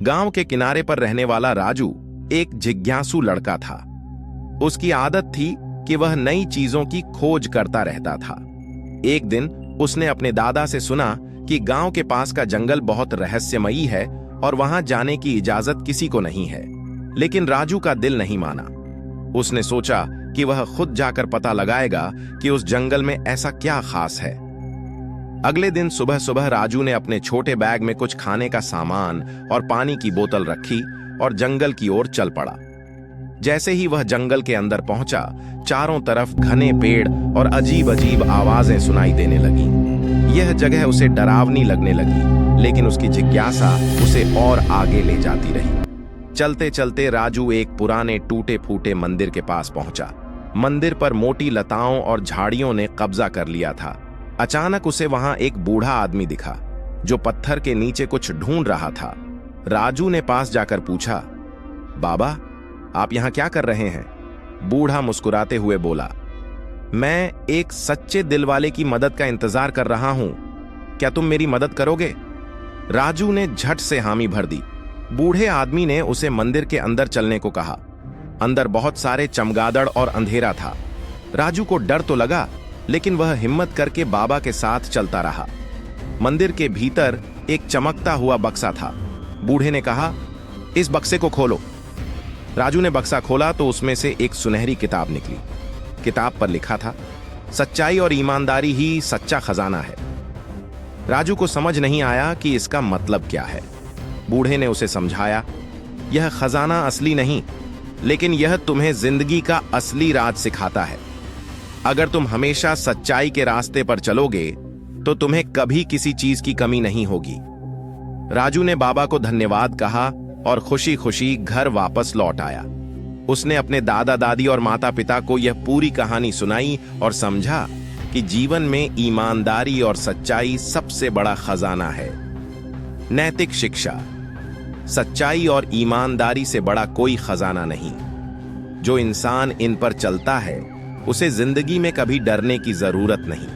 गांव के किनारे पर रहने वाला राजू एक जिज्ञासु लड़का था। उसकी आदत थी कि वह नई चीजों की खोज करता रहता था। एक दिन उसने अपने दादा से सुना कि गांव के पास का जंगल बहुत रहस्यमयी है और वहां जाने की इजाजत किसी को नहीं है। लेकिन राजू का दिल नहीं माना। उसने सोचा कि वह खुद जाकर पता लगाएगा कि उस जंगल में ऐसा क्या खास है। अगले दिन सुबह सुबह राजू ने अपने छोटे बैग में कुछ खाने का सामान और पानी की बोतल रखी और जंगल की ओर चल पड़ा। जैसे ही वह जंगल के अंदर पहुंचा, चारों तरफ घने पेड़ और अजीब अजीब आवाजें सुनाई देने लगी। यह जगह उसे डरावनी लगने लगी, लेकिन उसकी जिज्ञासा उसे और आगे ले जाती रही। चलते चलते राजू एक पुराने टूटे फूटे मंदिर के पास पहुंचा। मंदिर पर मोटी लताओं और झाड़ियों ने कब्जा कर लिया था। अचानक उसे वहां एक बूढ़ा आदमी दिखा जो पत्थर के नीचे कुछ ढूंढ रहा था। राजू ने पास जाकर पूछा, बाबा, आप यहां क्या कर रहे हैं? बूढ़ा मुस्कुराते हुए बोला, मैं एक सच्चे दिल वाले की मदद का इंतजार कर रहा हूं। क्या तुम मेरी मदद करोगे? राजू ने झट से हामी भर दी। बूढ़े आदमी ने उसे मंदिर के अंदर चलने को कहा। अंदर बहुत सारे चमगादड़ और अंधेरा था। राजू को डर तो लगा, लेकिन वह हिम्मत करके बाबा के साथ चलता रहा। मंदिर के भीतर एक चमकता हुआ बक्सा था। बूढ़े ने कहा, इस बक्से को खोलो। राजू ने बक्सा खोला तो उसमें से एक सुनहरी किताब निकली। किताब पर लिखा था, सच्चाई और ईमानदारी ही सच्चा खजाना है। राजू को समझ नहीं आया कि इसका मतलब क्या है। बूढ़े ने उसे समझाया, यह खजाना असली नहीं, लेकिन यह तुम्हें जिंदगी का असली राज सिखाता है। अगर तुम हमेशा सच्चाई के रास्ते पर चलोगे तो तुम्हें कभी किसी चीज की कमी नहीं होगी। राजू ने बाबा को धन्यवाद कहा और खुशी खुशी घर वापस लौट आया। उसने अपने दादा दादी और माता पिता को यह पूरी कहानी सुनाई और समझा कि जीवन में ईमानदारी और सच्चाई सबसे बड़ा खजाना है। नैतिक शिक्षा, सच्चाई और ईमानदारी से बड़ा कोई खजाना नहीं। जो इंसान इन पर चलता है, उसे जिंदगी में कभी डरने की जरूरत नहीं।